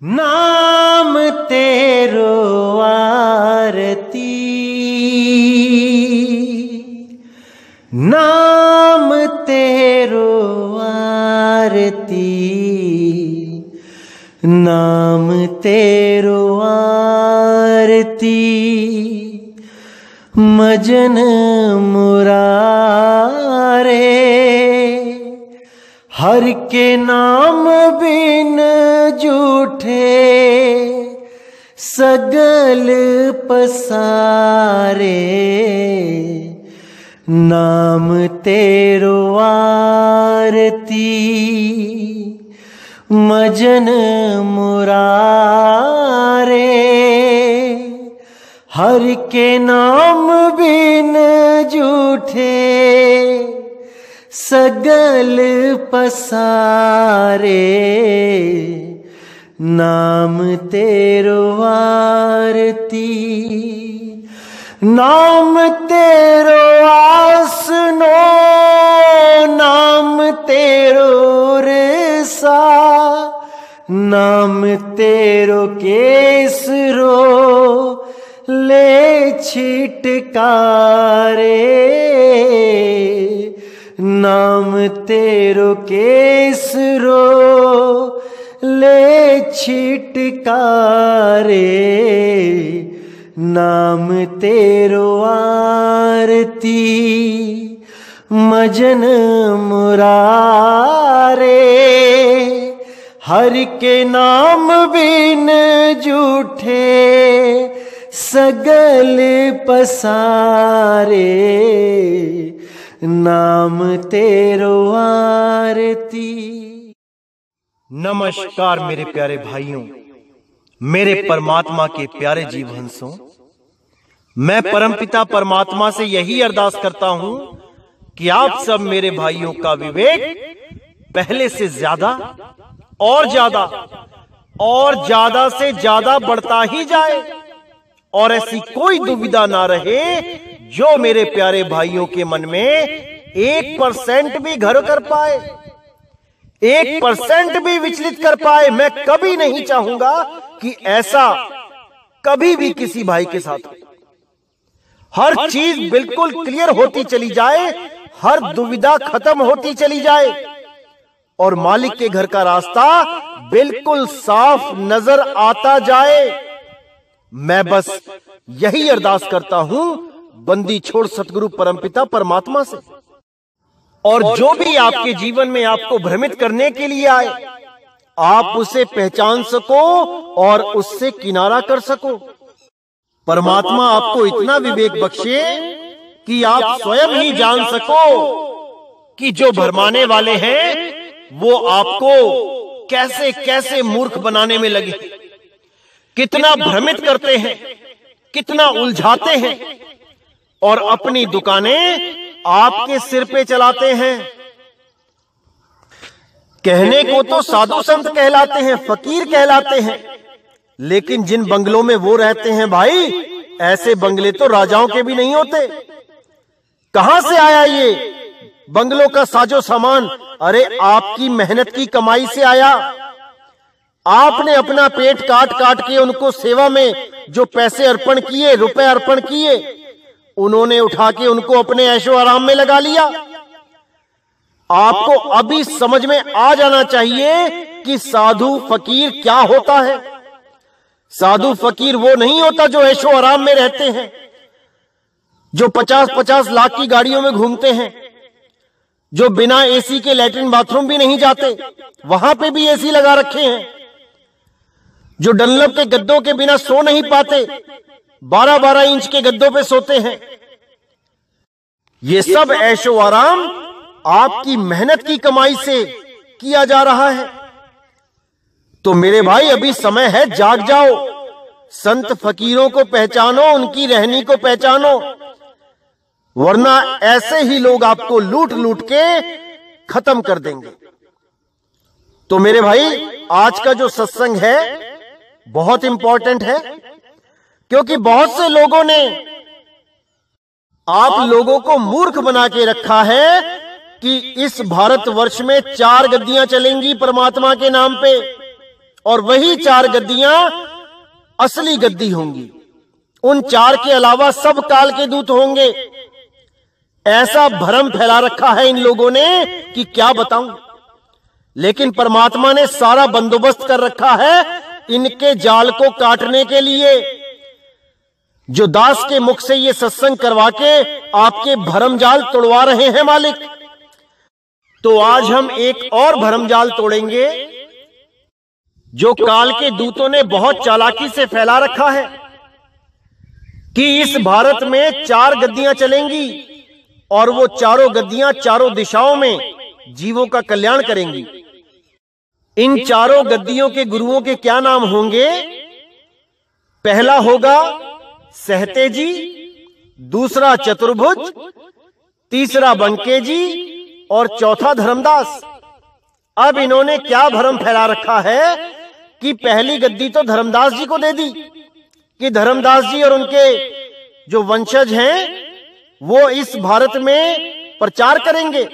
नाम तेरो आरती, नाम तेरो आरती, नाम तेरो आरती, मजन मुरारे। हर के नाम बिन जूठे सगल पसारे। नाम तेरो आरती, मजन मुरारे। हर के नाम बिन जूठे सगल पसारे। नाम तेरो आरती, नाम तेरो आसनो, नाम तेरो रेसा, नाम तेरो केसरो ले छिटकारे। नाम तेरो केसरो ले छिटकारे। नाम तेरो आरती, मजन मुरारे। हर के नाम बिन जूठे सगल पसारे। नाम तेरो आरती। नमस्कार मेरे प्यारे भाइयों, मेरे परमात्मा के प्यारे जीव हंसों। मैं परमपिता परमात्मा से यही अरदास करता हूं कि आप सब मेरे भाइयों का विवेक पहले से ज्यादा और ज्यादा और ज्यादा से ज्यादा बढ़ता ही जाए, और ऐसी कोई दुविधा ना रहे जो मेरे प्यारे भाइयों के मन में 1% भी घर कर पाए, 1% भी विचलित कर पाए। मैं कभी नहीं चाहूंगा कि ऐसा कभी भी किसी भाई के साथ हो। हर चीज बिल्कुल क्लियर होती चली जाए, हर दुविधा खत्म होती चली जाए, और मालिक के घर का रास्ता बिल्कुल साफ नजर आता जाए। मैं बस यही अरदास करता हूं बंदी छोड़ सतगुरु परमपिता परमात्मा से। और जो भी आपके जीवन में आपको भ्रमित करने के लिए आए, आप उसे पहचान सको और उससे किनारा कर सको। परमात्मा आपको इतना विवेक बख्शे कि आप स्वयं ही जान सको कि जो भरमाने वाले हैं वो आपको कैसे कैसे मूर्ख बनाने में लगे, कितना भ्रमित करते हैं, कितना उलझाते हैं, और अपनी दुकानें आपके सिर पे चलाते हैं। कहने को तो साधु संत कहलाते हैं, फकीर कहलाते हैं, लेकिन जिन बंगलों में वो रहते हैं भाई, ऐसे बंगले तो राजाओं के भी नहीं होते। कहां से आया ये बंगलों का साजो सामान? अरे आपकी मेहनत की कमाई से आया। आपने अपना पेट काट काट के उनको सेवा में जो पैसे अर्पण किए, रुपए अर्पण किए, उन्होंने उठा के उनको अपने ऐशो आराम में लगा लिया। आपको अभी समझ में आ जाना चाहिए कि साधु फकीर क्या होता है। साधु फकीर वो नहीं होता जो ऐशो आराम में रहते हैं, जो 50-50 लाख की गाड़ियों में घूमते हैं, जो बिना एसी के लैट्रिन बाथरूम भी नहीं जाते, वहां पे भी एसी लगा रखे हैं, जो डनलप के गद्दों के बिना सो नहीं पाते, 12-12 इंच के गद्दों पे सोते हैं। ये सब ऐशो आराम आपकी मेहनत की कमाई से किया जा रहा है। तो मेरे भाई अभी समय है, जाग जाओ। संत फकीरों को पहचानो, उनकी रहनी को पहचानो, वरना ऐसे ही लोग आपको लूट लूट के खत्म कर देंगे। तो मेरे भाई आज का जो सत्संग है बहुत इंपॉर्टेंट है, क्योंकि बहुत से लोगों ने आप लोगों को मूर्ख बना के रखा है कि इस भारतवर्ष में 4 गद्दियां चलेंगी परमात्मा के नाम पे, और वही 4 गद्दियां असली गद्दी होंगी। उन 4 के अलावा सब काल के दूत होंगे। ऐसा भ्रम फैला रखा है इन लोगों ने कि क्या बताऊं। लेकिन परमात्मा ने सारा बंदोबस्त कर रखा है इनके जाल को काटने के लिए। जो दास के मुख से ये सत्संग करवा के आपके भरम जाल तोड़वा रहे हैं मालिक, तो आज हम एक और भरम जाल तोड़ेंगे जो काल के दूतों ने बहुत चालाकी से फैला रखा है कि इस भारत में 4 गद्दियां चलेंगी और वो चारों गद्दियां चारों दिशाओं में जीवों का कल्याण करेंगी। इन चारों गद्दियों के गुरुओं के क्या नाम होंगे? पहला होगा सहते जी, दूसरा चतुर्भुज, तीसरा बंके जी और चौथा धर्मदास। अब इन्होंने क्या भ्रम फैला रखा है कि पहली गद्दी तो धर्मदास जी को दे दी कि धर्मदास जी और उनके जो वंशज हैं वो इस भारत में प्रचार करेंगे,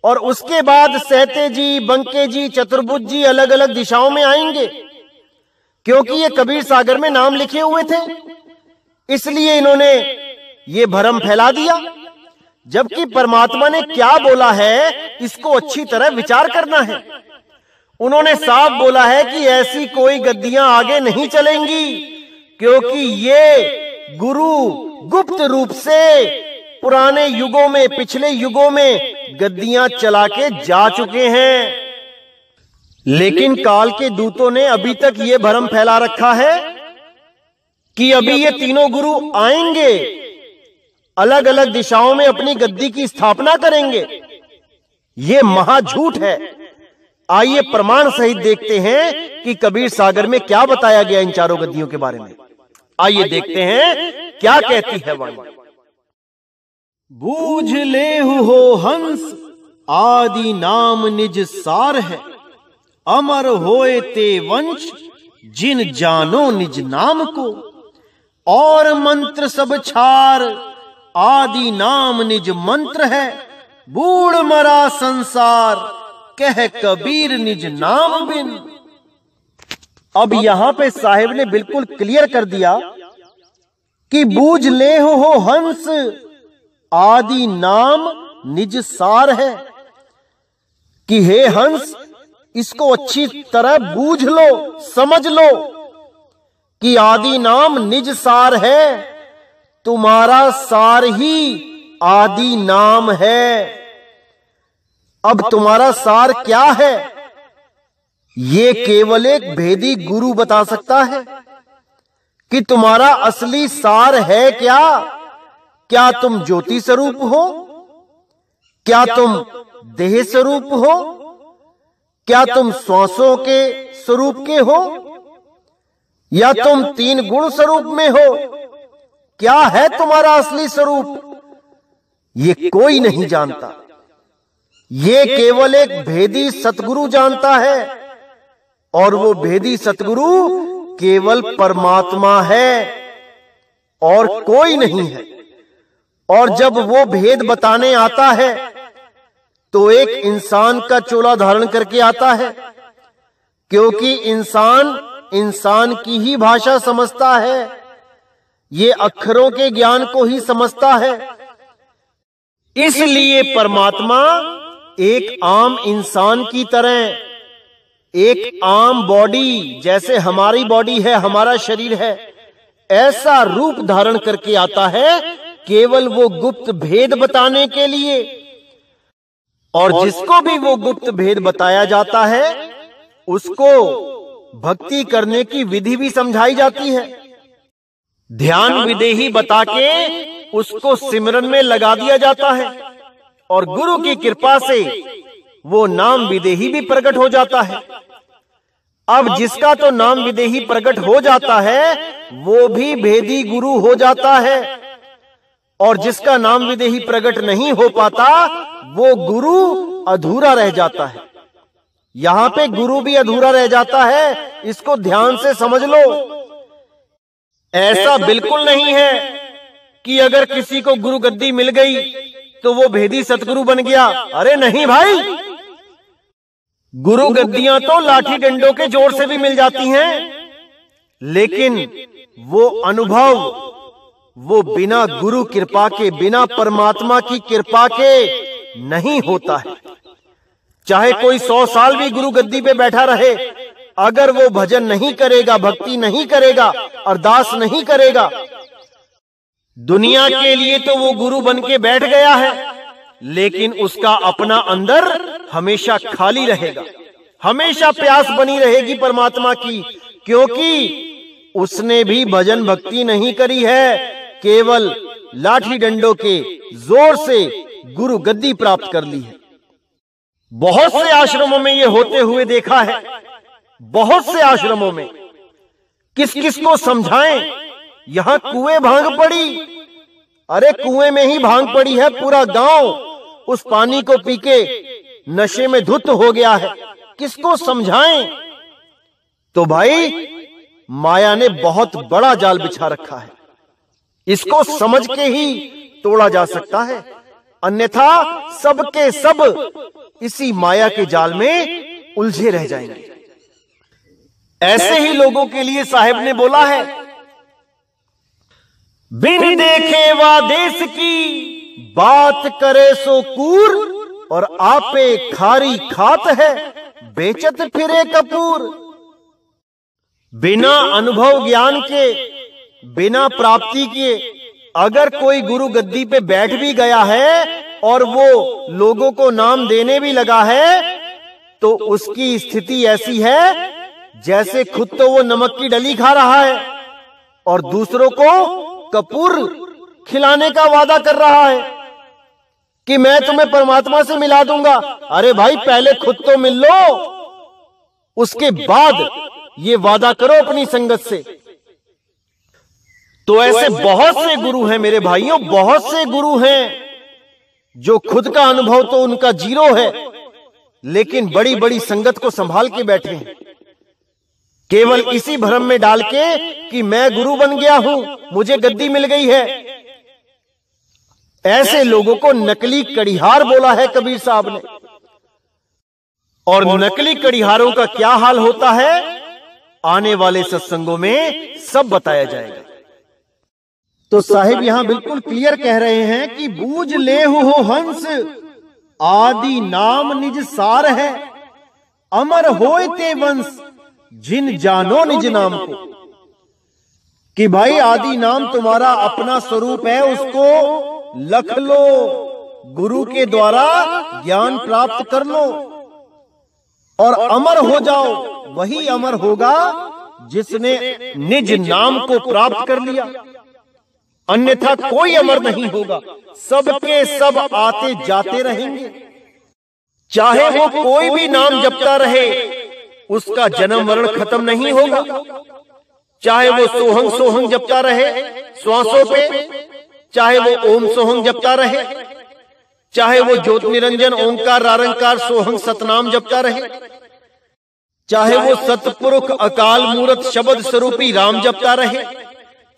और उसके बाद सहते जी, बंके जी, चतुर्भुज जी अलग अलग दिशाओं में आएंगे, क्योंकि ये कबीर सागर में नाम लिखे हुए थे। इसलिए इन्होंने ये भ्रम फैला दिया, जबकि परमात्मा ने क्या बोला है इसको अच्छी तरह विचार करना है। उन्होंने साफ बोला है कि ऐसी कोई गद्दियां आगे नहीं चलेंगी, क्योंकि ये गुरु गुप्त रूप से पुराने युगों में, पिछले युगों में गद्दियां चला के जा चुके हैं। लेकिन काल के दूतों ने अभी तक ये भ्रम फैला रखा है कि अभी ये तीनों गुरु आएंगे, अलग अलग दिशाओं में अपनी गद्दी की स्थापना करेंगे। ये महाझूठ है। आइए प्रमाण सहित देखते हैं कि कबीर सागर में क्या बताया गया इन चारों गद्दियों के बारे में। आइए देखते हैं क्या कहती है वाणी। बूझ लेहु हो हंस, आदि नाम निज सार है। अमर होए ते वंश, जिन जानो निज नाम को। और मंत्र सब छार, आदि नाम निज मंत्र है। बूढ़ मरा संसार, कह कबीर निज नाम बिन। अब यहां पे साहिब ने बिल्कुल क्लियर कर दिया कि बूझ ले हो हंस, आदि नाम निज सार है। कि हे हंस, इसको अच्छी तरह बूझ लो, समझ लो कि आदि नाम निज सार है। तुम्हारा सार ही आदि नाम है। अब तुम्हारा सार क्या है ये केवल एक भेदी गुरु बता सकता है कि तुम्हारा असली सार है क्या। क्या तुम ज्योति स्वरूप हो? क्या तुम देह स्वरूप हो? क्या तुम श्वासों के स्वरूप के हो? या तुम 3 गुण स्वरूप में हो? क्या है तुम्हारा असली स्वरूप? ये कोई नहीं जानता। ये केवल एक भेदी सतगुरु जानता है, और वो भेदी सतगुरु केवल परमात्मा है और कोई नहीं है। और जब वो भेद बताने आता है तो एक इंसान का चोला धारण करके आता है, क्योंकि इंसान की ही भाषा समझता है। ये अक्षरों के ज्ञान को ही समझता है। इसलिए परमात्मा एक आम इंसान की तरह, एक आम बॉडी, जैसे हमारी बॉडी है, हमारा शरीर है, ऐसा रूप धारण करके आता है केवल वो गुप्त भेद बताने के लिए। और जिसको भी वो गुप्त भेद बताया जाता है उसको भक्ति करने की विधि भी समझाई जाती है। ध्यान विधि बता के उसको सिमरन में लगा दिया जाता है, और गुरु की कृपा से वो नाम विदेही भी प्रकट हो जाता है। अब जिसका तो नाम विदेही प्रकट हो जाता है वो भी भेदी गुरु हो जाता है, और जिसका नाम विदेही प्रकट नहीं हो पाता वो गुरु अधूरा रह जाता है। यहां पे गुरु भी अधूरा रह जाता है, इसको ध्यान से समझ लो। ऐसा बिल्कुल नहीं है कि अगर किसी को गुरु गद्दी मिल गई तो वो भेदी सतगुरु बन गया। अरे नहीं भाई, गुरु गद्दियां तो लाठी डंडों के जोर से भी मिल जाती हैं, लेकिन वो अनुभव वो बिना गुरु कृपा के, बिना परमात्मा की कृपा के नहीं होता है। चाहे कोई 100 साल भी गुरु गद्दी पे बैठा रहे, अगर वो भजन नहीं करेगा, भक्ति नहीं करेगा, अरदास नहीं करेगा, दुनिया के लिए तो वो गुरु बन के बैठ गया है, लेकिन उसका अपना अंदर हमेशा खाली रहेगा, हमेशा प्यास बनी रहेगी परमात्मा की, क्योंकि उसने भी भजन भक्ति नहीं करी है, केवल लाठी डंडों के जोर से गुरु गद्दी प्राप्त कर ली है। बहुत से आश्रमों में ये होते हुए देखा है, बहुत से आश्रमों में। किस किस को समझाएं? यहां कुएं भांग पड़ी, अरे कुएं में ही भांग पड़ी है, पूरा गांव उस पानी को पी के नशे में धुत हो गया है, किसको समझाएं? तो भाई माया ने बहुत बड़ा जाल बिछा रखा है, इसको समझ के ही तोड़ा जा सकता है, अन्यथा सबके सब इसी माया के जाल में उलझे रह जाएंगे। ऐसे ही लोगों के लिए साहिब ने बोला है, बिन देखे वा देश की बात करे सो कूर, और आपे खारी खात है बेचत फिरे कपूर। बिना अनुभव ज्ञान के, बिना प्राप्ति के अगर कोई गुरु गद्दी पे बैठ भी गया है और वो लोगों को नाम देने भी लगा है, तो उसकी स्थिति ऐसी है जैसे खुद तो वो नमक की डली खा रहा है और दूसरों को कपूर खिलाने का वादा कर रहा है कि मैं तुम्हें परमात्मा से मिला दूंगा। अरे भाई पहले खुद तो मिल लो, उसके बाद ये वादा करो अपनी संगत से। तो ऐसे बहुत से गुरु हैं मेरे भाइयों, बहुत से गुरु हैं जो खुद का अनुभव तो उनका जीरो है, लेकिन बड़ी बड़ी संगत को संभाल के बैठे हैं, केवल इसी भ्रम में डाल के कि मैं गुरु बन गया हूं, मुझे गद्दी मिल गई है। ऐसे लोगों को नकली कड़िहार बोला है कबीर साहब ने। और नकली कड़िहारों का क्या हाल होता है, आने वाले सत्संगों में सब बताया जाएगा। तो साहिब यहां बिल्कुल क्लियर कह रहे हैं कि बूझ ले हो हंस, आदि नाम निज सार है, अमर होए ते वंश, जिन जानो निज नाम को। कि भाई आदि नाम तुम्हारा अपना स्वरूप है, उसको लख लो, गुरु के द्वारा ज्ञान प्राप्त कर लो और अमर हो जाओ। वही अमर होगा जिसने निज नाम को प्राप्त कर लिया, अन्यथा कोई अमर नहीं होगा। सबके सब आते जाते रहेंगे, चाहे वो कोई भी नाम जपता रहे, उसका जन्म मरण खत्म नहीं होगा। चाहे वो सोहंग सोहंग जपता रहे श्वासों पे, चाहे वो ओम सोहंग जपता रहे, चाहे वो ज्योत निरंजन ओंकार रारंकार सोहंग सतनाम जपता रहे, चाहे वो सतपुरुष अकाल मूरत शब्द स्वरूपी राम जपता रहे,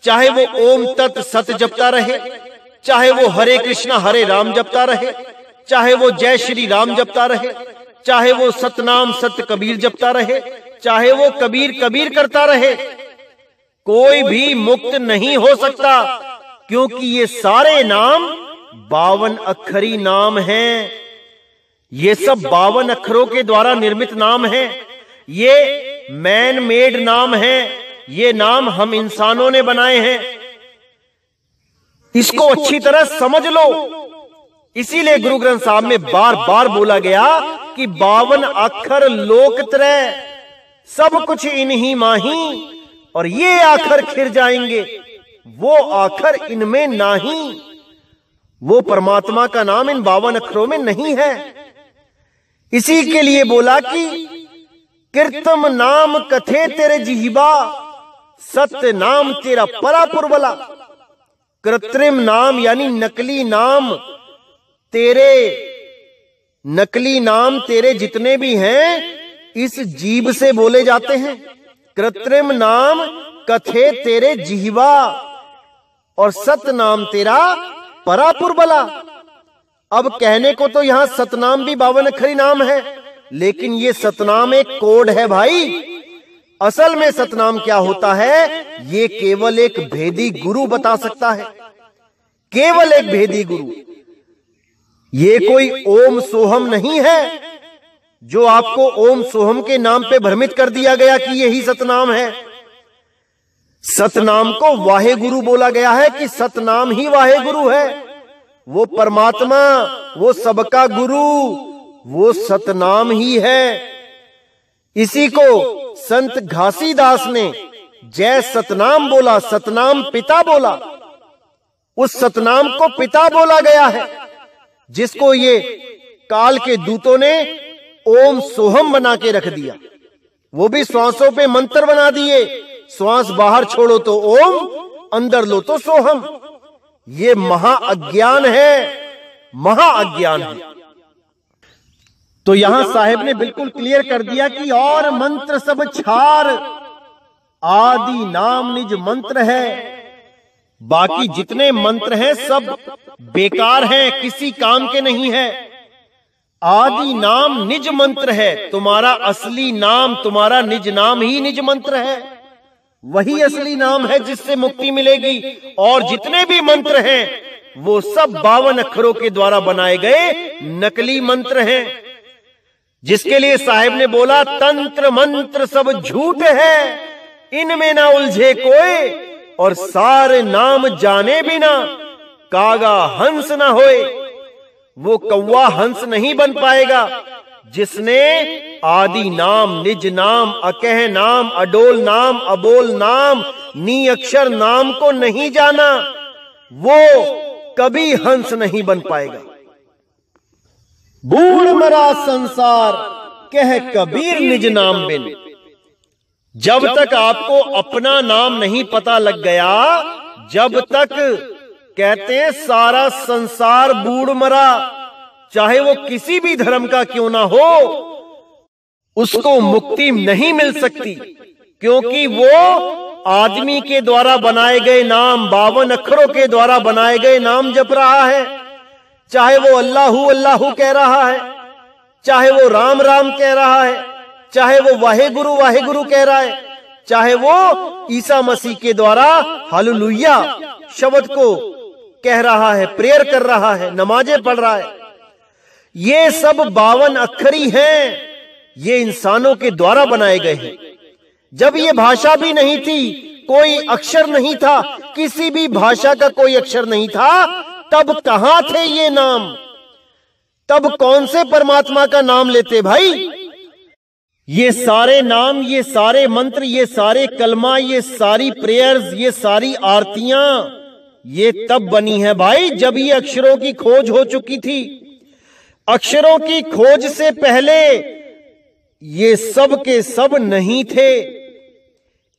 चाहे वो ओम तत् सत जपता रहे, चाहे वो हरे कृष्णा हरे राम जपता रहे, चाहे वो जय श्री राम जपता रहे, चाहे वो सतनाम सत कबीर जपता रहे, चाहे वो कबीर कबीर करता रहे, कोई भी मुक्त नहीं हो सकता, क्योंकि ये सारे नाम 52 अक्षरी नाम हैं। ये सब 52 अक्षरों के द्वारा निर्मित नाम हैं। ये मैन मेड नाम हैं, ये नाम हम इंसानों ने बनाए हैं। इसको अच्छी तरह समझ लो। इसीलिए गुरु ग्रंथ साहब में बार बार बोला गया कि 52 अक्षर लोकत्रय, सब कुछ इन्हीं माही, और ये आखर खिर जाएंगे, वो आखर इनमें नहीं। वो परमात्मा का नाम इन 52 अक्षरों में नहीं है। इसी के लिए बोला कि कीर्तम नाम कथे तेरे जिह्वा, सत्य नाम तेरा परापुर बला। कृत्रिम नाम यानी नकली नाम तेरे जितने भी हैं, इस जीभ से बोले जाते हैं। कृत्रिम नाम कथे तेरे जिह्वा, और सत नाम तेरा परापुर बला। अब कहने को तो यहां सतनाम भी 52 अक्षरी नाम है, लेकिन ये सतनाम एक कोड है भाई। असल में सतनाम क्या होता है, ये केवल एक भेदी गुरु बता सकता है, केवल एक भेदी गुरु। ये कोई ओम सोहम नहीं है जो आपको ओम सोहम के नाम पे भ्रमित कर दिया गया कि यही सतनाम है। सतनाम को वाहे गुरु बोला गया है कि सतनाम ही वाहे गुरु है। वो परमात्मा, वो सबका गुरु, वो सतनाम ही है। इसी को संत घासीदास ने जय सतनाम बोला, सतनाम पिता बोला। उस सतनाम को पिता बोला गया है, जिसको ये काल के दूतों ने ओम सोहम बना के रख दिया। वो भी श्वासों पे मंत्र बना दिए, श्वास बाहर छोड़ो तो ओम, अंदर लो तो सोहम। ये महाअज्ञान है, महाअज्ञान है। तो यहां साहिब ने बिल्कुल क्लियर कर दिया कि और मंत्र सब छार, आदि नाम निज मंत्र है। बाकी जितने मंत्र हैं सब बेकार हैं, किसी काम के नहीं है। आदि नाम निज मंत्र है, तुम्हारा असली नाम, तुम्हारा निज नाम ही निज मंत्र है। वही असली नाम है जिससे मुक्ति मिलेगी। और जितने भी मंत्र हैं वो सब 52 अक्षरों के द्वारा बनाए गए नकली मंत्र हैं, जिसके लिए साहिब ने बोला तंत्र मंत्र सब झूठ है, इनमें ना उलझे कोई, और सारे नाम जाने बिना कागा हंस ना होए। वो कौवा हंस नहीं बन पाएगा जिसने आदि नाम, निज नाम, अकह नाम, अडोल नाम, अबोल नाम, नी अक्षर नाम को नहीं जाना। वो कभी हंस नहीं बन पाएगा। बूढ़ मरा संसार कह कबीर निज नाम बिन। जब तक आपको अपना नाम नहीं पता लग गया, जब तक कहते हैं सारा संसार बूढ़ मरा, चाहे वो किसी भी धर्म का क्यों ना हो, उसको मुक्ति नहीं मिल सकती, क्योंकि वो आदमी के द्वारा बनाए गए नाम, 52 अक्षरों के द्वारा बनाए गए नाम जप रहा है। चाहे वो अल्लाहू अल्लाहू कह रहा है, चाहे वो राम राम कह रहा है, चाहे वो वाहे गुरु कह रहा है, चाहे वो ईसा मसीह के द्वारा हालेलुया शब्द को कह रहा है, प्रेयर कर रहा है, नमाजें पढ़ रहा है। ये सब 52 अक्षरी हैं, ये इंसानों के द्वारा बनाए गए हैं। जब ये भाषा भी नहीं थी, कोई अक्षर नहीं था, किसी भी भाषा का कोई अक्षर नहीं था, तब कहां थे ये नाम? तब कौन से परमात्मा का नाम लेते भाई? ये सारे नाम, ये सारे मंत्र, ये सारे कलमा, ये सारी प्रेयर्स, ये सारी आरतियां, ये तब बनी है भाई जब ये अक्षरों की खोज हो चुकी थी। अक्षरों की खोज से पहले ये सब के सब नहीं थे,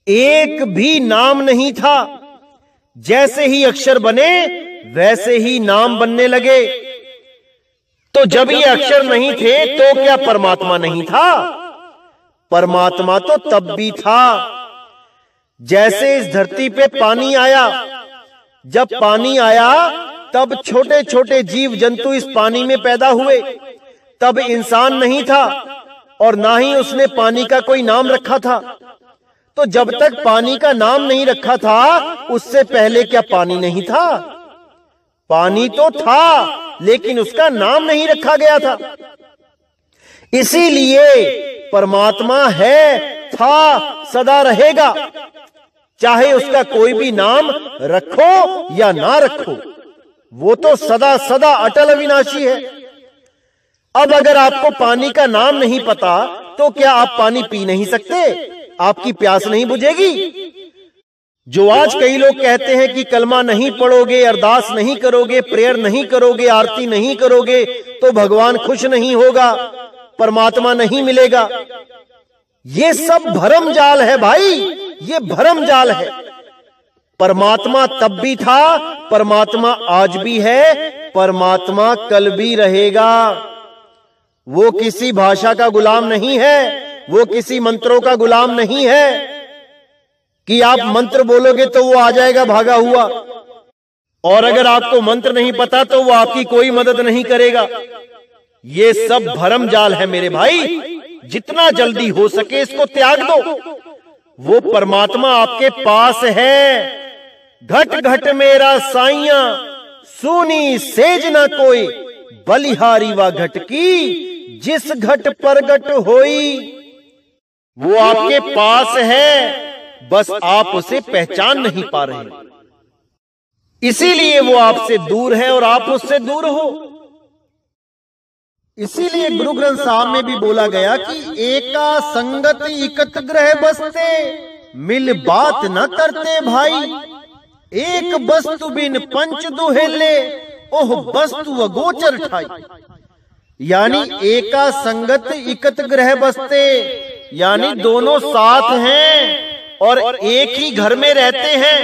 एक भी नाम नहीं था। जैसे ही अक्षर बने वैसे ही नाम बनने लगे। तो जब ये अक्षर नहीं थे तो क्या परमात्मा नहीं था? परमात्मा तो तब भी था। जैसे इस धरती पे पानी आया, जब पानी आया तब छोटे छोटे जीव जंतु इस पानी में पैदा हुए। तब इंसान नहीं था और ना ही उसने पानी का कोई नाम रखा था। तो जब तक पानी का नाम नहीं रखा था, उससे पहले क्या पानी नहीं था? पानी तो था, लेकिन उसका नाम नहीं रखा गया था। इसीलिए परमात्मा है, था, सदा रहेगा, चाहे उसका कोई भी नाम रखो या ना रखो, वो तो सदा सदा अटल अविनाशी है। अब अगर आपको पानी का नाम नहीं पता तो क्या आप पानी पी नहीं सकते? आपकी प्यास नहीं बुझेगी? जो आज कई लोग कहते हैं कि कलमा नहीं पढ़ोगे, अरदास नहीं करोगे, प्रेयर नहीं करोगे, आरती नहीं करोगे तो भगवान खुश नहीं होगा, परमात्मा नहीं मिलेगा, ये सब भरम जाल है भाई, ये भरम जाल है। परमात्मा तब भी था, परमात्मा आज भी है, परमात्मा कल भी रहेगा। वो किसी भाषा का गुलाम नहीं है, वो किसी मंत्रों का गुलाम नहीं है कि आप मंत्र बोलोगे तो वो आ जाएगा भागा हुआ, और अगर आपको मंत्र नहीं पता तो वो आपकी कोई मदद नहीं करेगा। ये सब भरम जाल है मेरे भाई, जितना जल्दी हो सके इसको त्याग दो। वो परमात्मा आपके पास है। घट घट मेरा साइया, सुनी सेज न कोई, बलिहारी व घट की, जिस घट प्रगट होई। वो आपके पास है, बस आप उसे पहचान नहीं पा रहे, इसीलिए वो आपसे दूर है और आप उससे दूर हो। इसीलिए गुरु ग्रंथ साहब में भी बोला गया कि एका संगत इकत ग्रह बसते, मिल बात न करते भाई। एक वस्तु बिन पंच दुहेले, ओह वस्तु अगोचर ठाई। यानी एका संगत इकत ग्रह बसते, यानी दोनों साथ हैं और एक ही घर में रहते हैं,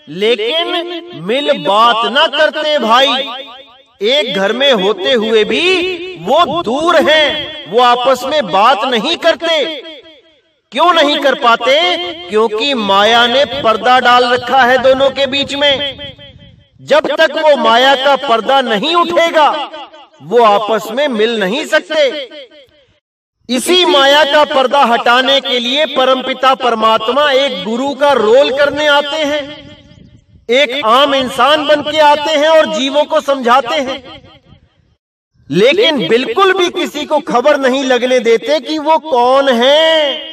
लेकिन मिल बात न करते भाई। एक घर में होते हुए भी वो दूर हैं, वो आपस में बात नहीं करते। क्यों नहीं कर पाते? क्योंकि माया ने पर्दा डाल रखा है दोनों के बीच में। जब तक वो माया का पर्दा नहीं उठेगा, वो आपस में मिल नहीं सकते। इसी माया का पर्दा हटाने के लिए परमपिता परमात्मा एक गुरु का रोल करने आते हैं, एक आम इंसान बन के आते हैं और जीवों को समझाते हैं, लेकिन बिल्कुल भी किसी को खबर नहीं लगने देते कि वो कौन है।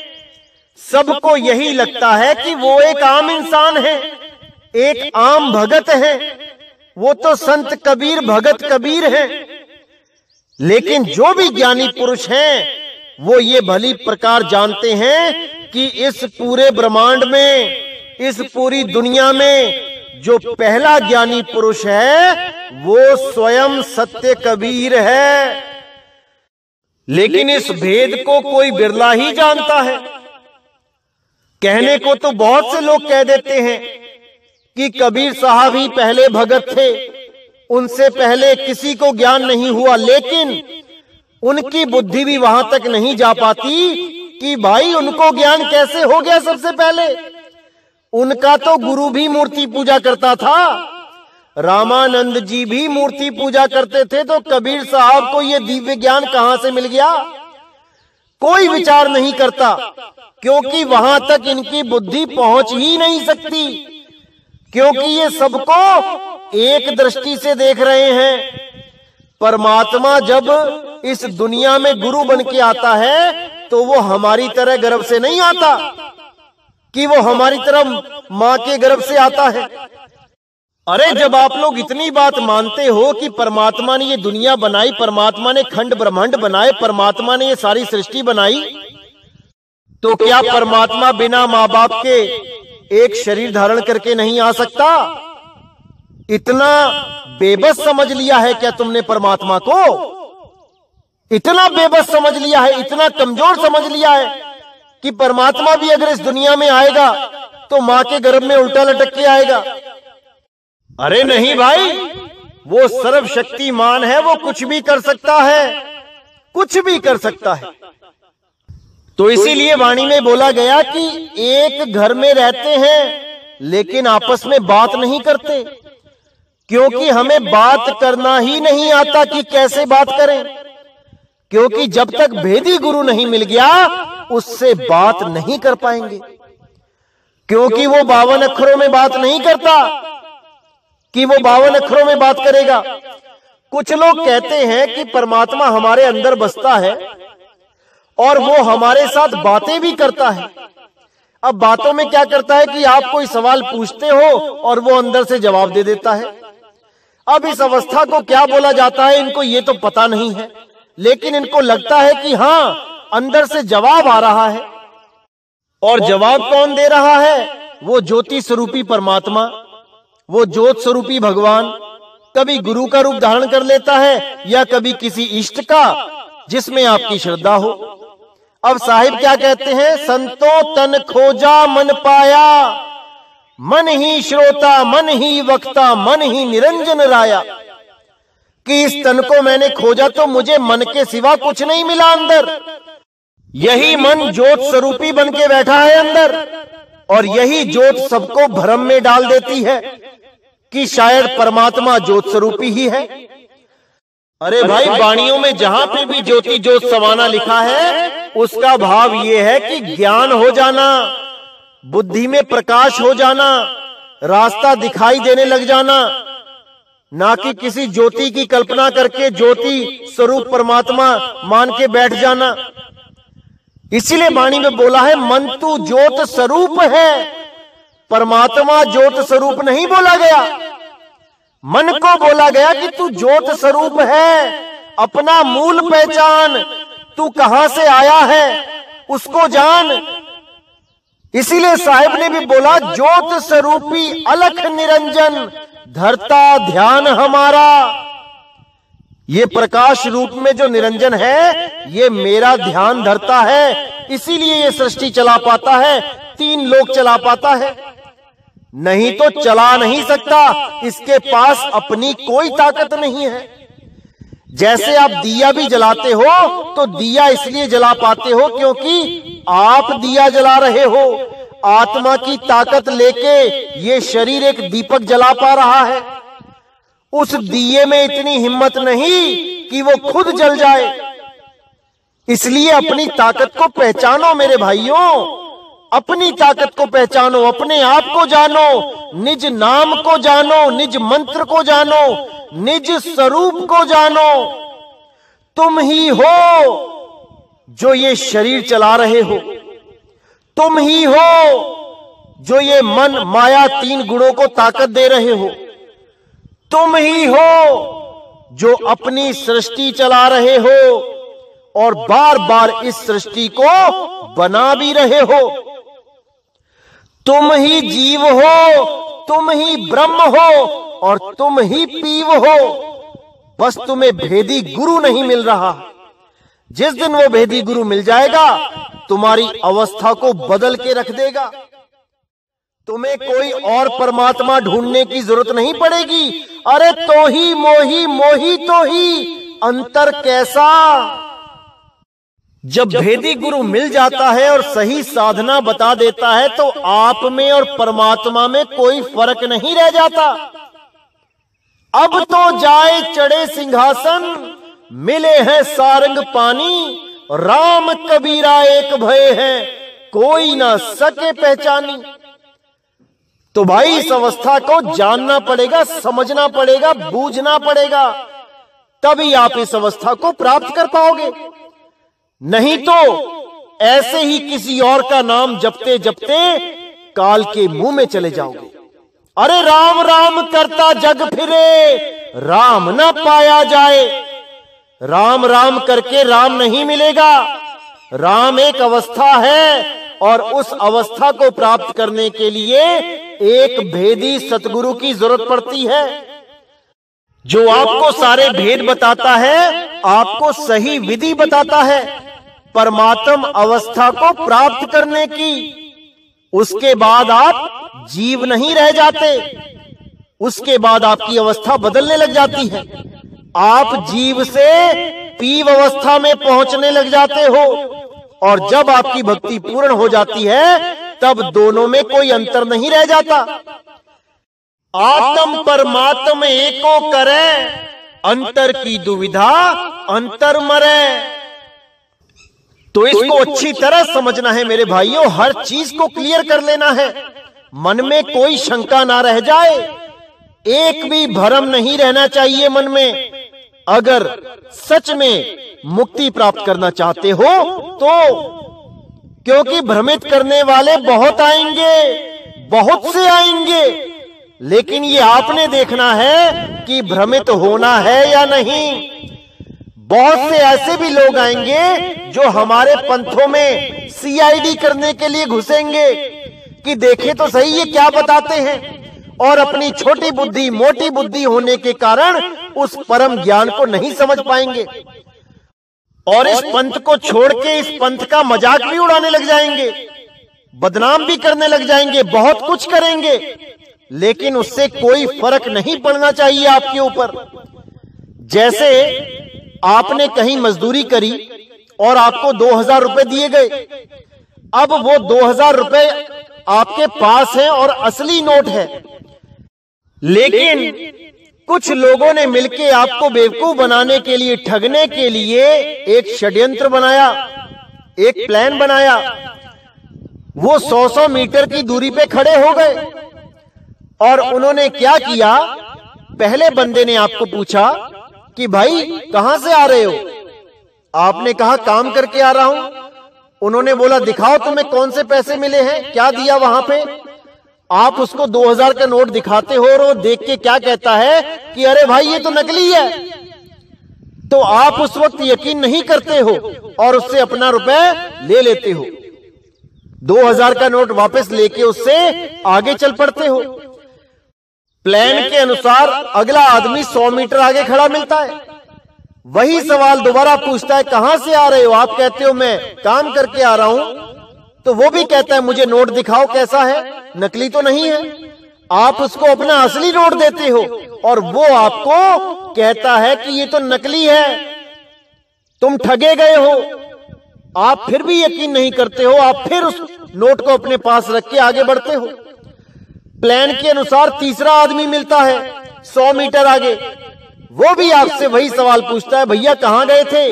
सबको यही लगता है कि वो एक आम इंसान है, एक आम भगत है, वो तो संत कबीर भगत कबीर है। लेकिन जो भी ज्ञानी पुरुष हैं, वो ये भली प्रकार जानते हैं कि इस पूरे ब्रह्मांड में, इस पूरी दुनिया में जो पहला ज्ञानी पुरुष है, वो स्वयं सत्य कबीर है। लेकिन इस भेद को कोई बिरला ही जानता है। कहने को तो बहुत से लोग कह देते हैं कि कबीर साहब ही पहले भगत थे, उनसे पहले किसी को ज्ञान नहीं हुआ, लेकिन उनकी बुद्धि भी वहां तक नहीं जा पाती कि भाई उनको ज्ञान कैसे हो गया सबसे पहले। उनका तो गुरु भी मूर्ति पूजा करता था, रामानंद जी भी मूर्ति पूजा करते थे, तो कबीर साहब को ये दिव्य ज्ञान कहां से मिल गया? कोई विचार नहीं करता, क्योंकि वहां तक इनकी बुद्धि पहुंच ही नहीं सकती, क्योंकि ये सबको एक दृष्टि से देख रहे हैं। परमात्मा जब इस दुनिया में गुरु बन के आता है, तो वो हमारी तरह गर्भ से नहीं आता कि वो हमारी तरह मां के गर्भ से आता है। अरे जब आप लोग इतनी बात मानते हो कि परमात्मा ने ये दुनिया बनाई, परमात्मा ने खंड ब्रह्मांड बनाए, परमात्मा ने ये सारी सृष्टि बनाई, तो क्या परमात्मा बिना माँ बाप के एक शरीर धारण करके नहीं आ सकता? इतना बेबस समझ लिया है क्या तुमने परमात्मा को? इतना बेबस समझ लिया है, इतना कमजोर समझ लिया है कि परमात्मा भी अगर इस दुनिया में आएगा तो मां के गर्भ में उल्टा लटक के आएगा? अरे नहीं भाई, वो सर्वशक्तिमान है, वो कुछ भी कर सकता है, कुछ भी कर सकता है। तो इसीलिए वाणी में बोला गया कि एक घर में रहते हैं लेकिन आपस में बात नहीं करते, क्योंकि हमें बात करना ही नहीं आता कि कैसे बात करें। क्योंकि जब तक भेदी गुरु नहीं मिल गया, उससे बात नहीं कर पाएंगे, क्योंकि वो 52 अक्षरों में बात नहीं करता कि वो 52 अक्षरों में बात करेगा। कुछ लोग कहते हैं कि परमात्मा हमारे अंदर बसता है और वो हमारे साथ बातें भी करता है। अब बातों में क्या करता है कि आप कोई सवाल पूछते हो और वो अंदर से जवाब दे देता है। अब इस अवस्था को क्या बोला जाता है, इनको ये तो पता नहीं है, लेकिन इनको लगता है कि हाँ, अंदर से जवाब आ रहा है। और जवाब कौन दे रहा है? वो ज्योति स्वरूपी परमात्मा, वो ज्योत स्वरूपी भगवान कभी गुरु का रूप धारण कर लेता है या कभी किसी इष्ट का, जिसमें आपकी श्रद्धा हो। अब साहिब क्या कहते हैं? संतो तन खोजा मन पाया, मन ही श्रोता मन ही वक्ता मन ही निरंजन राया। कि इस तन को मैंने खोजा तो मुझे मन के सिवा कुछ नहीं मिला अंदर। यही मन ज्योत स्वरूपी बन के बैठा है अंदर, और यही ज्योत सबको भ्रम में डाल देती है कि शायद परमात्मा ज्योत स्वरूपी ही है। अरे भाई, वाणियों में जहां पे भी ज्योति ज्योत समाना लिखा है, उसका भाव ये है कि ज्ञान हो जाना, बुद्धि में प्रकाश हो जाना, रास्ता दिखाई देने लग जाना, ना कि किसी ज्योति की कल्पना करके ज्योति स्वरूप परमात्मा मान के बैठ जाना। इसीलिए वाणी में बोला है मन तू ज्योत स्वरूप है, परमात्मा ज्योत स्वरूप नहीं बोला गया। मन को बोला गया कि तू ज्योत स्वरूप है, अपना मूल पहचान, तू कहां से आया है उसको जान। इसीलिए साहिब ने भी बोला ज्योत स्वरूपी अलख निरंजन धरता ध्यान हमारा। ये प्रकाश रूप में जो निरंजन है, ये मेरा ध्यान धरता है, इसीलिए ये सृष्टि चला पाता है, 3 लोक चला पाता है, नहीं तो चला नहीं सकता। इसके पास अपनी कोई ताकत नहीं है। जैसे आप दिया भी जलाते हो तो दिया इसलिए जला पाते हो क्योंकि आप दिया जला रहे हो। आत्मा की ताकत लेके ये शरीर एक दीपक जला पा रहा है। उस दिए में इतनी हिम्मत नहीं कि वो खुद जल जाए। इसलिए अपनी ताकत को पहचानो मेरे भाइयों, अपनी ताकत को पहचानो, अपने आप को जानो, निज नाम को जानो, निज मंत्र को जानो, निज स्वरूप को जानो। तुम ही हो जो ये शरीर चला रहे हो, तुम ही हो जो ये मन माया 3 गुणों को ताकत दे रहे हो, तुम ही हो जो अपनी सृष्टि चला रहे हो और बार बार इस सृष्टि को बना भी रहे हो। तुम ही जीव हो, तुम ही ब्रह्म हो और तुम ही पीव हो। बस तुम्हें भेदी गुरु नहीं मिल रहा। जिस दिन वो भेदी गुरु मिल जाएगा, तुम्हारी अवस्था को बदल के रख देगा। तुम्हें कोई और परमात्मा ढूंढने की जरूरत नहीं पड़ेगी। अरे तो ही मोही, मोही तो ही, अंतर कैसा। जब भेदी गुरु मिल जाता है और सही साधना बता देता है तो आप में और परमात्मा में कोई फर्क नहीं रह जाता। अब तो जाए चढ़े सिंहासन, मिले हैं सारंग पानी, राम कबीरा एक भय है, कोई ना सके पहचानी। तो भाई इस अवस्था को जानना पड़ेगा, समझना पड़ेगा, बूझना पड़ेगा, तभी आप इस अवस्था को प्राप्त कर पाओगे। नहीं तो ऐसे ही किसी और का नाम जपते जपते काल के मुंह में चले जाओगे। अरे राम राम करता जग फिरे, राम ना पाया जाए। राम राम करके राम नहीं मिलेगा। राम एक अवस्था है और उस अवस्था को प्राप्त करने के लिए एक भेदी सतगुरु की जरूरत पड़ती है, जो आपको सारे भेद बताता है, आपको सही विधि बताता है परमात्म अवस्था को प्राप्त करने की। उसके बाद आप जीव नहीं रह जाते, उसके बाद आपकी अवस्था बदलने लग जाती है। आप जीव से पीव अवस्था में पहुंचने लग जाते हो और जब आपकी भक्ति पूर्ण हो जाती है तब दोनों में कोई अंतर नहीं रह जाता। आत्म परमात्म एको करे, अंतर की दुविधा अंतर मरे। तो इसको अच्छी तरह समझना है मेरे भाइयों, हर चीज को क्लियर कर लेना है, मन में कोई शंका ना रह जाए, एक भी भ्रम नहीं रहना चाहिए मन में। अगर सच में मुक्ति प्राप्त करना चाहते हो तो, क्योंकि भ्रमित करने वाले बहुत आएंगे, बहुत से आएंगे, लेकिन ये आपने देखना है कि भ्रमित होना है या नहीं। बहुत से ऐसे भी लोग आएंगे जो हमारे पंथों में सीआईडी करने के लिए घुसेंगे कि देखें तो सही ये क्या बताते हैं, और अपनी छोटी बुद्धि मोटी बुद्धि होने के कारण उस परम ज्ञान को नहीं समझ पाएंगे और इस पंथ को छोड़ के इस पंथ का मजाक भी उड़ाने लग जाएंगे, बदनाम भी करने लग जाएंगे, बहुत कुछ करेंगे, लेकिन उससे कोई फर्क नहीं पड़ना चाहिए आपके ऊपर। जैसे आपने कहीं मजदूरी करी और आपको 2000 रुपए दिए गए, अब वो 2000 रुपए आपके पास है और असली नोट है, लेकिन कुछ लोगों ने मिलके आपको बेवकूफ बनाने के लिए, ठगने के लिए एक षड्यंत्र बनाया, एक प्लान बनाया। वो 100-100 मीटर की दूरी पे खड़े हो गए और उन्होंने क्या किया, पहले बंदे ने आपको पूछा कि भाई कहां से आ रहे हो? आपने कहा काम करके आ रहा हूं। उन्होंने बोला दिखाओ तुम्हें कौन से पैसे मिले हैं, क्या दिया वहां पे। आप उसको 2000 का नोट दिखाते हो और वो देख के क्या कहता है कि अरे भाई ये तो नकली है। तो आप उस वक्त यकीन नहीं करते हो और उससे अपना रुपए ले लेते हो, 2000 का नोट वापस लेके उससे आगे चल पड़ते हो। प्लान के अनुसार अगला आदमी 100 मीटर आगे खड़ा मिलता है, वही सवाल दोबारा पूछता है कहां से आ रहे हो? आप कहते हो मैं काम करके आ रहा हूं। तो वो भी कहता है मुझे नोट दिखाओ कैसा है, नकली तो नहीं है। आप उसको अपना असली नोट देते हो और वो आपको कहता है कि ये तो नकली है, तुम ठगे गए हो। आप फिर भी यकीन नहीं करते हो, आप फिर उस नोट को अपने पास रख के आगे बढ़ते हो। प्लान के अनुसार तीसरा आदमी मिलता है 100 मीटर आगे, वो भी आपसे वही सवाल पूछता है भैया कहां गए थे?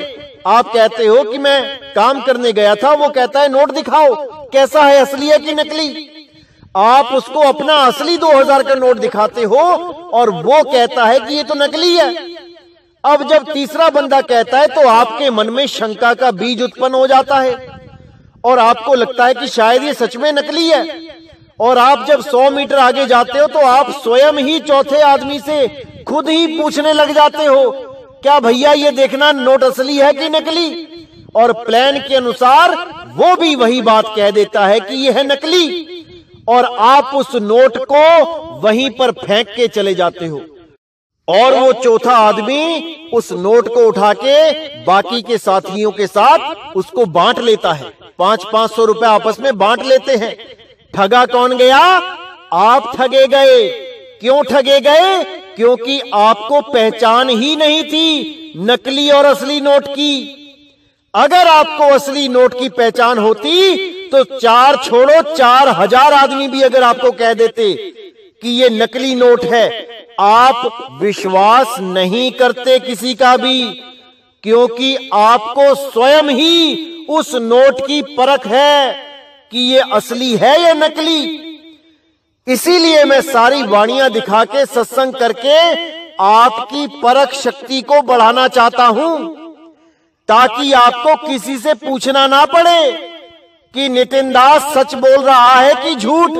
आप कहते हो कि मैं काम करने गया था। वो कहता है नोट दिखाओ कैसा है, असली है कि नकली। आप उसको अपना असली 2000 का नोट दिखाते हो और वो कहता है कि ये तो नकली है। अब जब तीसरा बंदा कहता है तो आपके मन में शंका का बीज उत्पन्न हो जाता है और आपको लगता है कि शायद ये सच में नकली है। और आप जब 100 मीटर आगे जाते हो तो आप स्वयं ही चौथे आदमी से खुद ही पूछने लग जाते हो क्या भैया ये देखना नोट असली है कि नकली। और प्लान के अनुसार वो भी वही बात कह देता है कि यह है नकली और आप उस नोट को वहीं पर फेंक के चले जाते हो। और वो चौथा आदमी उस नोट को उठा के बाकी के साथियों के साथ उसको बांट लेता है, 500-500 रुपए आपस में बांट लेते हैं। ठगा कौन गया? आप ठगे गए। क्यों ठगे गए? क्योंकि आपको पहचान ही नहीं थी नकली और असली नोट की। अगर आपको असली नोट की पहचान होती तो 4 छोड़ो 4000 आदमी भी अगर आपको कह देते कि ये नकली नोट है, आप विश्वास नहीं करते किसी का भी, क्योंकि आपको स्वयं ही उस नोट की परख है कि ये असली है या नकली। इसीलिए मैं सारी वाणियां दिखा के, सत्संग करके आपकी परख शक्ति को बढ़ाना चाहता हूं, ताकि आपको किसी से पूछना ना पड़े कि नितिन दास सच बोल रहा है कि झूठ।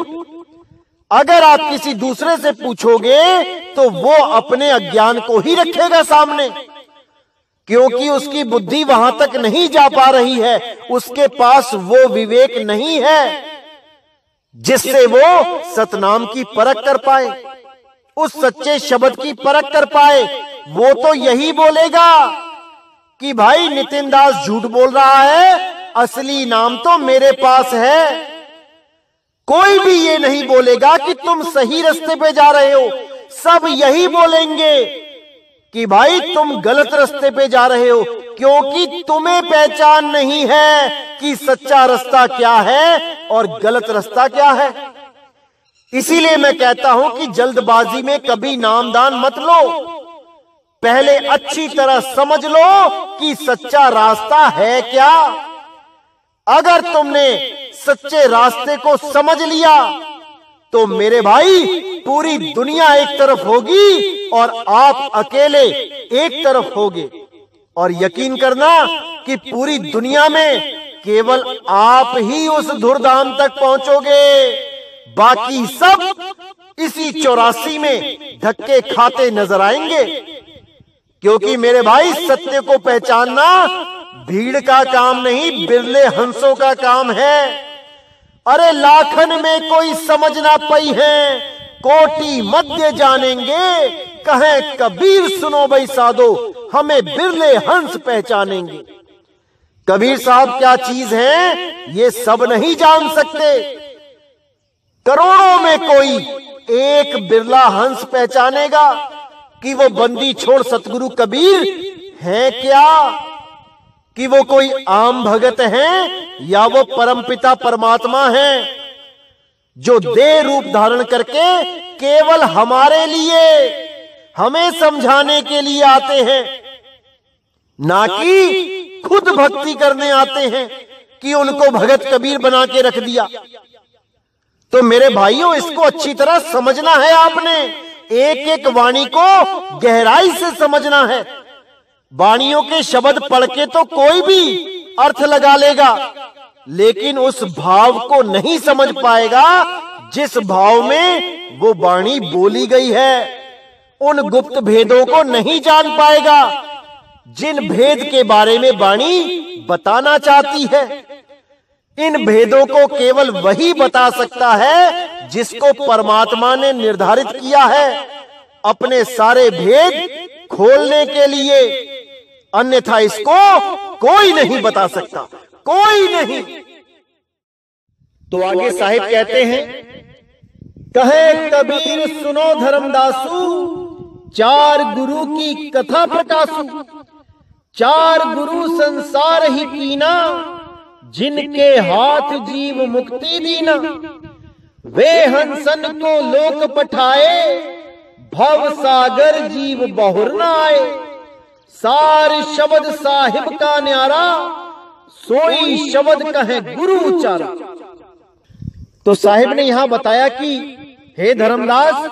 अगर आप किसी दूसरे से पूछोगे तो वो अपने अज्ञान को ही रखेगा सामने, क्योंकि उसकी बुद्धि वहां तक नहीं जा पा रही है, उसके पास वो विवेक नहीं है जिससे वो सतनाम की परख कर पाए, उस सच्चे शब्द की परख कर पाए। वो तो यही बोलेगा कि भाई नितिन दास झूठ बोल रहा है, असली नाम तो मेरे पास है। कोई भी ये नहीं बोलेगा कि तुम सही रास्ते पे जा रहे हो, सब यही बोलेंगे कि भाई तुम गलत रास्ते पे जा रहे हो, क्योंकि तुम्हें पहचान नहीं है कि सच्चा रास्ता क्या है और गलत रास्ता क्या है। इसीलिए मैं कहता हूं कि जल्दबाजी में कभी नामदान मत लो, पहले अच्छी तरह समझ लो कि सच्चा रास्ता है क्या। अगर तुमने सच्चे रास्ते को समझ लिया तो मेरे भाई पूरी दुनिया एक तरफ होगी और आप अकेले एक तरफ होगे। और यकीन करना कि पूरी दुनिया में केवल आप ही उस धुरधाम तक पहुंचोगे, बाकी सब इसी 84 में धक्के खाते नजर आएंगे। क्योंकि मेरे भाई सत्य को पहचानना भीड़ का काम नहीं, बिरले हंसों का काम है। अरे लाखन में कोई समझ ना पाई है, कोटि मध्य जानेंगे, कहे कबीर सुनो भाई साधो, हमें बिरले हंस पहचानेंगे। कबीर साहब क्या चीज है ये सब नहीं जान सकते। करोड़ों में कोई एक बिरला हंस पहचानेगा कि वो बंदी छोड़ सतगुरु कबीर है क्या, कि वो कोई आम भगत हैं या वो परमपिता परमात्मा हैं जो देह रूप धारण करके केवल हमारे लिए, हमें समझाने के लिए आते हैं, ना कि खुद भक्ति करने आते हैं कि उनको भगत कबीर बना के रख दिया। तो मेरे भाइयों, इसको अच्छी तरह समझना है। आपने एक एक वाणी को गहराई से समझना है। वाणियों के शब्द पढ़ के तो कोई भी अर्थ लगा लेगा, लेकिन उस भाव को नहीं समझ पाएगा जिस भाव में वो वाणी बोली गई है। उन गुप्त भेदों को नहीं जान पाएगा जिन भेद के बारे में वाणी बताना चाहती है। इन भेदों को केवल वही बता सकता है जिसको परमात्मा ने निर्धारित किया है अपने सारे भेद खोलने के लिए, अन्यथा इसको कोई नहीं बता सकता, कोई नहीं। तो आगे साहिब कहते हैं, कहे कबीर सुनो धर्मदासु, चार गुरु की कथा प्रकाशु। चार गुरु संसार ही कीना, जिनके हाथ जीव मुक्ति दीना। वे हंसन को लोक पठाए, भव सागर जीव बहुर न आए। सार शब्द साहिब का न्यारा, सोई शब्द कहे गुरु उचारा। तो साहिब ने यहां बताया कि हे धर्मदास,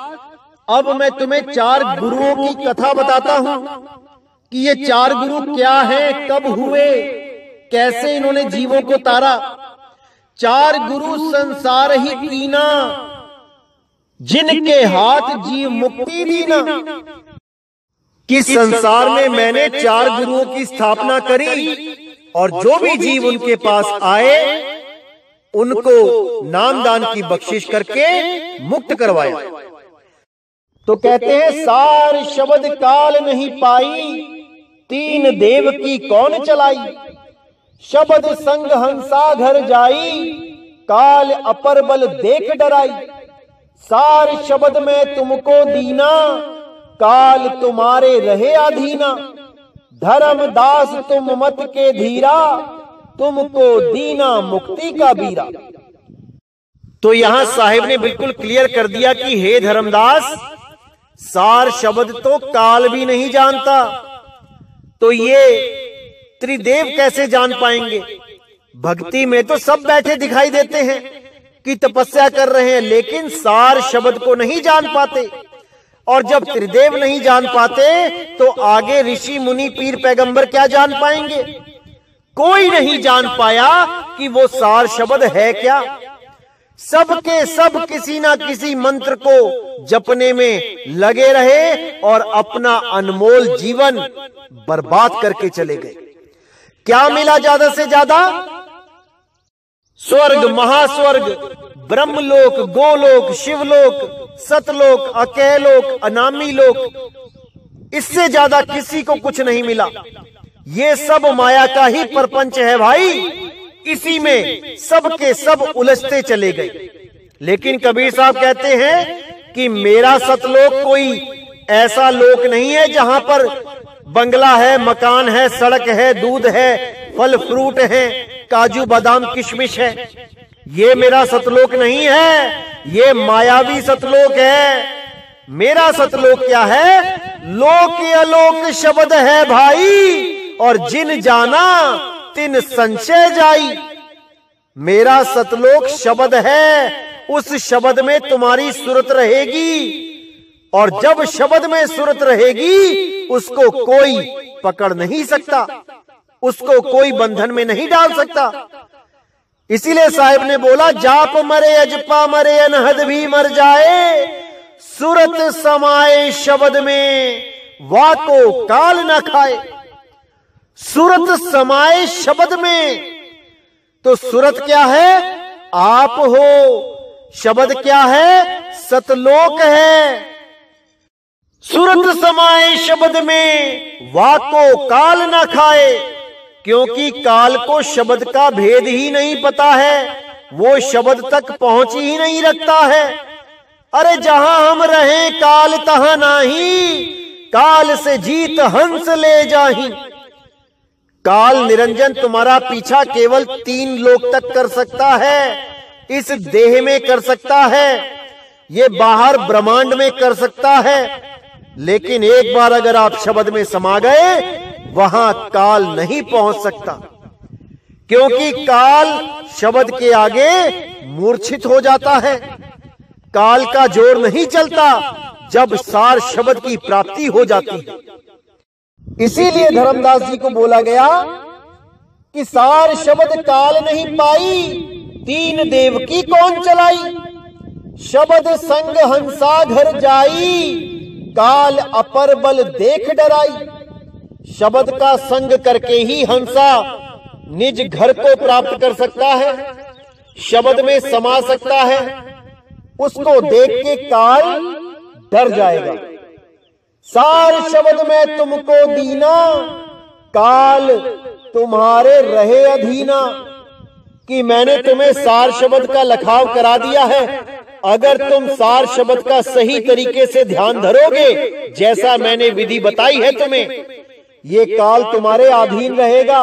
अब मैं तुम्हें चार गुरुओं की कथा बताता हूं कि ये चार गुरु क्या हैं, कब हुए, कैसे इन्होंने जीवों को तारा। चार गुरु संसार ही कीना, जिनके हाथ जीव मुक्ति दीना। कि संसार में मैंने चार गुरुओं की स्थापना करी और जो भी जीव उनके पास आए उनको नामदान की बख्शिश करके मुक्त करवाया। तो कहते हैं, सार शब्द काल नहीं पाई, तीन देव की कौन चलाई। शब्द संग हंसा घर जाई, काल अपर बल देख डराई। सार शब्द में तुमको दीना, काल तुम्हारे रहे अधीना। धर्मदास तुम मत के धीरा, तुमको दीना मुक्ति का बीरा। तो यहां साहिब ने बिल्कुल क्लियर कर दिया कि हे धर्मदास, सार शब्द तो काल भी नहीं जानता, तो ये त्रिदेव कैसे जान पाएंगे। भक्ति में तो सब बैठे दिखाई देते हैं कि तपस्या कर रहे हैं, लेकिन सार शब्द को नहीं जान पाते। और जब त्रिदेव नहीं जान पाते तो आगे ऋषि मुनि पीर पैगंबर क्या जान पाएंगे। कोई नहीं जान पाया कि वो सार शब्द है क्या। सबके सब किसी ना किसी मंत्र को जपने में लगे रहे और अपना अनमोल जीवन बर्बाद करके चले गए। क्या मिला ज्यादा से ज्यादा? स्वर्ग, महास्वर्ग, ब्रह्मलोक, गोलोक, शिवलोक, सतलोक, अकैलोक, अनामी लोक, इससे ज्यादा किसी को कुछ नहीं मिला। ये सब माया का ही प्रपंच है भाई, इसी में सब के सब उलझते चले गए। लेकिन कबीर साहब कहते हैं कि मेरा सतलोक कोई ऐसा लोक नहीं है जहां पर बंगला है, मकान है, सड़क है, दूध है, फल फ्रूट है, काजू बादाम किशमिश है। ये मेरा सतलोक नहीं है, ये मायावी सतलोक है। मेरा सतलोक क्या है? लोक अलोक शब्द है भाई, और जिन जाना तिन संशय जाई। मेरा सतलोक शब्द है, उस शब्द में तुम्हारी सुरत रहेगी, और जब शब्द में सुरत रहेगी उसको कोई पकड़ नहीं सकता, उसको कोई बंधन में नहीं डाल सकता। इसीलिए साहिब ने बोला, जाप मरे अजपा मरे अनहद भी मर जाए, सुरत समाए शब्द में वाको काल न खाए। सुरत समाए शब्द में, तो सुरत क्या है? आप हो। शब्द क्या है? सतलोक है। सुरत समाए शब्द में वाको काल न खाए, क्योंकि काल को शब्द का भेद ही नहीं पता है, वो शब्द तक पहुंच ही नहीं रखता है। अरे जहां हम रहें काल तहां नाही, काल से जीत हंस ले जाही। काल निरंजन तुम्हारा पीछा केवल 3 लोक तक कर सकता है, इस देह में कर सकता है, ये बाहर ब्रह्मांड में कर सकता है, लेकिन एक बार अगर आप शब्द में समा गए, वहां काल नहीं पहुंच सकता, क्योंकि काल शब्द के आगे मूर्छित हो जाता है। काल का जोर नहीं चलता जब सार शब्द की प्राप्ति हो जाती है। इसीलिए धर्मदास जी को बोला गया कि सार शब्द काल नहीं पाई, तीन देव की कौन चलाई। शब्द संग हंसा घर जाई, काल अपर बल देख डराई। शब्द का संग करके ही हंसा निज घर को प्राप्त कर सकता है, शब्द में समा सकता है। उसको देख के काल डर जाएगा। सार शब्द में तुमको दीना, काल तुम्हारे रहे अधीना। कि मैंने तुम्हें सार शब्द का लखाव करा दिया है, अगर तुम सार शब्द का सही तरीके से ध्यान धरोगे, जैसा मैंने विधि बताई है तुम्हें, ये काल तुम्हारे अधीन रहेगा।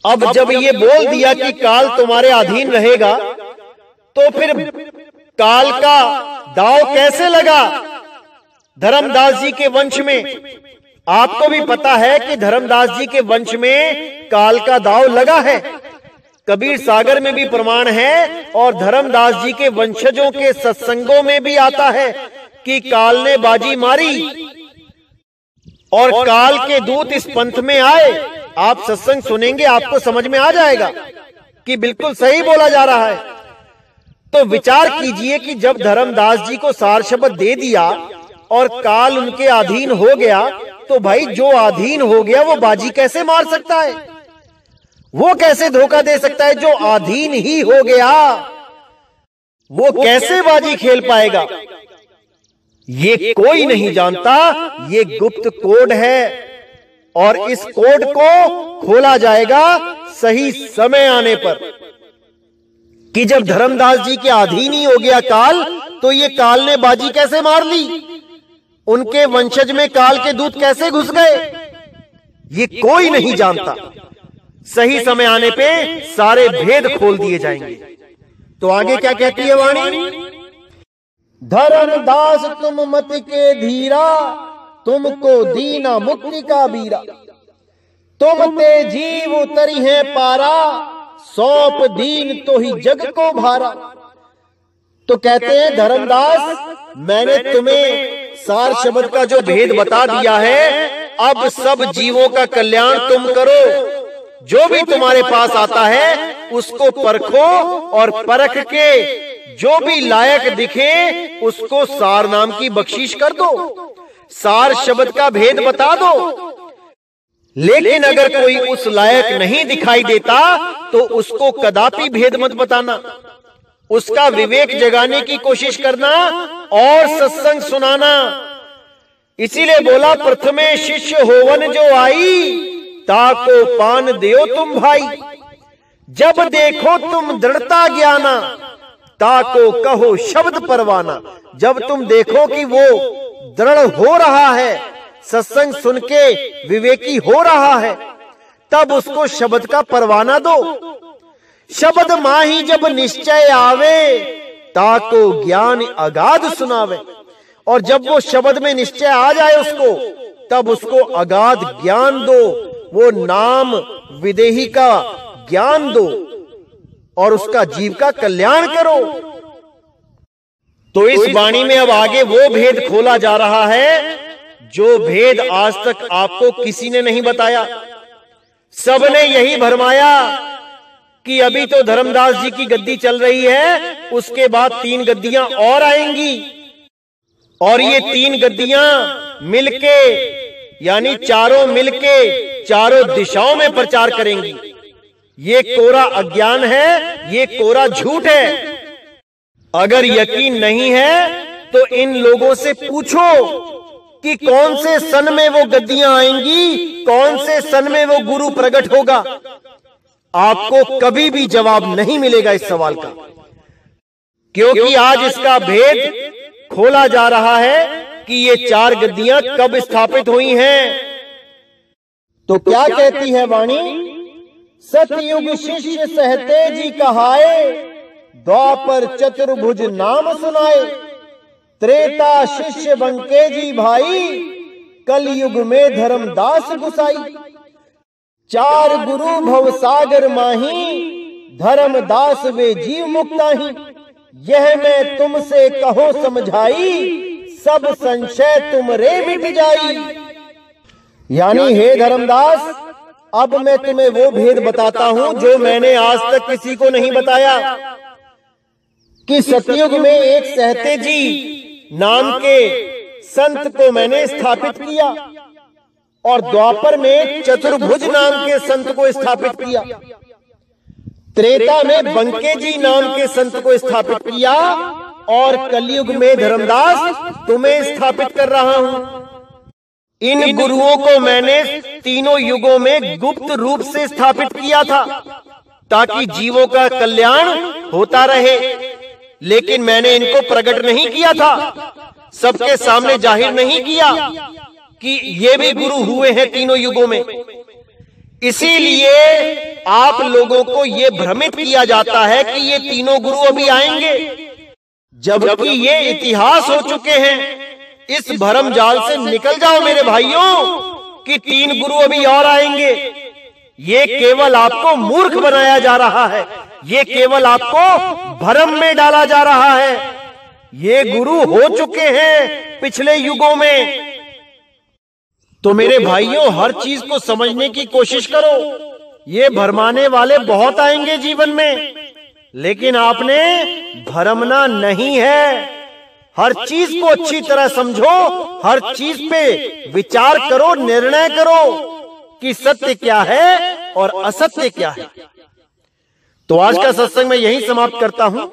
अब जब ये बोल दिया कि काल तुम्हारे अधीन रहेगा, तो फिर काल का दाव कैसे लगा धर्मदास जी के वंश में? आपको भी पता है कि धर्मदास जी के वंश में काल का दाव लगा है। कबीर सागर में भी प्रमाण है और धर्मदास जी के वंशजों के सत्संगों में भी आता है कि काल ने बाजी मारी और काल के दूत इस पंथ में आए। आप सत्संग सुनेंगे, आपको समझ में आ जाएगा कि बिल्कुल सही बोला जा रहा है। तो विचार कीजिए कि जब धर्मदास जी को सार शब्द दे दिया और काल उनके अधीन हो गया, तो भाई जो अधीन हो गया वो बाजी कैसे मार सकता है? वो कैसे धोखा दे सकता है? जो अधीन ही हो गया वो कैसे बाजी खेल पाएगा? ये कोई नहीं जानता। ये गुप्त कोड है और इस कोड को खोला जाएगा सही समय आने पर। कि जब धर्मदास जी के अधीन ही हो गया काल, तो ये काल ने बाजी कैसे मार ली? उनके वंशज में काल के दूत कैसे घुस गए? ये कोई नहीं जानता। सही समय आने पे सारे भेद खोल दिए जाएंगे। तो आगे क्या कहती है वाणी? धर्मदास तुम मत के धीरा, तुमको दीना मुक्ति का बीरा। तुम ते जीव उतरी है पारा, सौंप दीन तो ही जग को भारा। तो कहते हैं धर्मदास, मैंने तुम्हें सार शब्द का जो भेद बता दिया है, अब सब जीवों का कल्याण तुम करो। जो भी तुम्हारे पास आता है उसको परखो और परख के जो भी लायक दिखे उसको सार नाम की बख्शीश कर दो, सार शब्द का भेद बता दो। लेकिन अगर कोई उस लायक नहीं दिखाई देता तो उसको कदापि भेद मत बताना, उसका विवेक जगाने की कोशिश करना और सत्संग सुनाना। इसीलिए बोला, प्रथमे शिष्य होवन जो आई, ताको पान देओ तुम भाई। जब देखो तुम दृढ़ता ज्ञाना, ताको कहो शब्द परवाना। जब तुम देखो कि वो दृढ़ हो रहा है, सत्संग सुन के विवेकी हो रहा है, तब उसको शब्द का परवाना दो। शब्द माही जब निश्चय आवे, ताको ज्ञान अगाध सुनावे। और जब वो शब्द में निश्चय आ जाए उसको, तब उसको अगाध ज्ञान दो, वो नाम विदेही का ज्ञान दो और उसका जीव का कल्याण करो। तो इस वाणी में अब आगे वो भेद खोला जा रहा है जो भेद आज तक आपको किसी ने नहीं बताया। सबने यही भरमाया कि अभी तो धर्मदास जी की गद्दी चल रही है, उसके बाद 3 गद्दियां और आएंगी और ये 3 गद्दियां मिलके, यानी चारों मिलके चारों दिशाओं में प्रचार करेंगी। ये कोरा अज्ञान है, ये कोरा झूठ है। अगर यकीन नहीं है तो इन लोगों से पूछो कि कौन से सन में वो गद्दियां आएंगी, कौन से सन में वो गुरु प्रकट होगा। आपको कभी भी जवाब नहीं मिलेगा इस सवाल का, क्योंकि आज इसका भेद खोला जा रहा है कि ये 4 गद्दियां कब स्थापित हुई हैं। तो क्या कहती है वाणी? सतयुग शिष्य सहते जी कहाए, द्वापर चतुर्भुज नाम सुनाए। त्रेता शिष्य बंके जी भाई, कलयुग में धर्मदास गुसाई। चार गुरु भव सागर माही, धर्मदास वे जीव मुक्ताही। यह मैं तुमसे कहो समझाई, सब संशय तुम रे मिट जाई। यानी हे धर्मदास, अब मैं तुम्हें वो भेद बताता हूं जो मैंने आज तक किसी को नहीं बताया, कि सतयुग में एक सहते जी नाम के संत को मैंने स्थापित किया और द्वापर में चतुर्भुज नाम के संत को स्थापित किया। त्रेता में बंके जी नाम के संत को स्थापित किया और कलयुग में धर्मदास तुम्हें स्थापित कर रहा हूं। इन गुरुओं को मैंने तीनों युगों में गुप्त रूप से स्थापित किया था ताकि जीवों का कल्याण होता रहे, लेकिन मैंने इनको प्रकट नहीं किया था, सबके सामने जाहिर नहीं किया कि ये भी गुरु हुए हैं तीनों युगों में। इसीलिए आप लोगों को ये भ्रमित किया जाता है कि ये तीनों गुरु अभी आएंगे, जबकि ये इतिहास हो चुके हैं। इस भरम जाल से निकल जाओ मेरे भाइयों कि 3 गुरु अभी और आएंगे। ये केवल आपको मूर्ख बनाया जा रहा है, ये केवल आपको भ्रम में डाला जा रहा है। ये गुरु हो चुके हैं पिछले युगों में। तो मेरे भाइयों, हर चीज को समझने की कोशिश करो। ये भरमाने वाले बहुत आएंगे जीवन में, लेकिन आपने भरमना नहीं है। हर चीज को अच्छी तरह समझो, हर चीज पे विचार करो, निर्णय करो कि सत्य क्या है और असत्य क्या है। तो आज का सत्संग मैं यहीं समाप्त करता हूं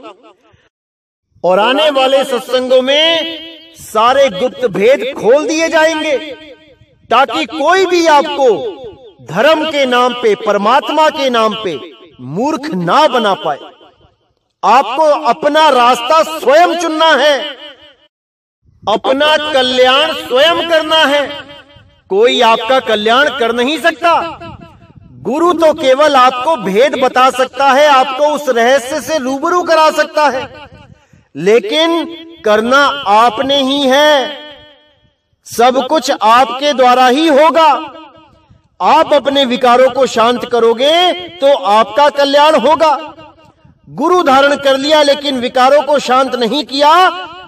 और आने वाले सत्संगों में सारे गुप्त भेद खोल दिए जाएंगे ताकि कोई भी आपको धर्म के नाम पे, परमात्मा के नाम पे मूर्ख ना बना पाए। आपको अपना रास्ता स्वयं चुनना है, अपना कल्याण स्वयं करना है। कोई आपका कल्याण कर नहीं सकता। गुरु तो केवल आपको भेद बता सकता है, आपको उस रहस्य से रूबरू करा सकता है, लेकिन करना आपने ही है। सब कुछ आपके द्वारा ही होगा। आप अपने विकारों को शांत करोगे तो आपका कल्याण होगा। गुरु धारण कर लिया लेकिन विकारों को शांत नहीं किया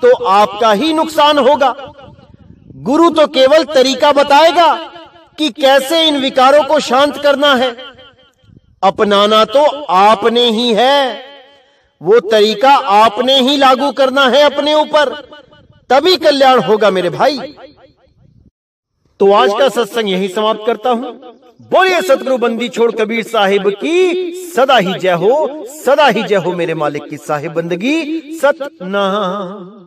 तो आपका ही नुकसान होगा। गुरु तो केवल तरीका बताएगा कि कैसे इन विकारों को शांत करना है, अपनाना तो आपने ही है। वो तरीका आपने ही लागू करना है अपने ऊपर, तभी कल्याण होगा मेरे भाई। तो आज का सत्संग यहीं समाप्त करता हूं। बोलिए सतगुरु बंदी छोड़ कबीर साहिब की सदा ही जय हो, सदा ही जय हो मेरे मालिक की साहिब बंदगी सतनाम।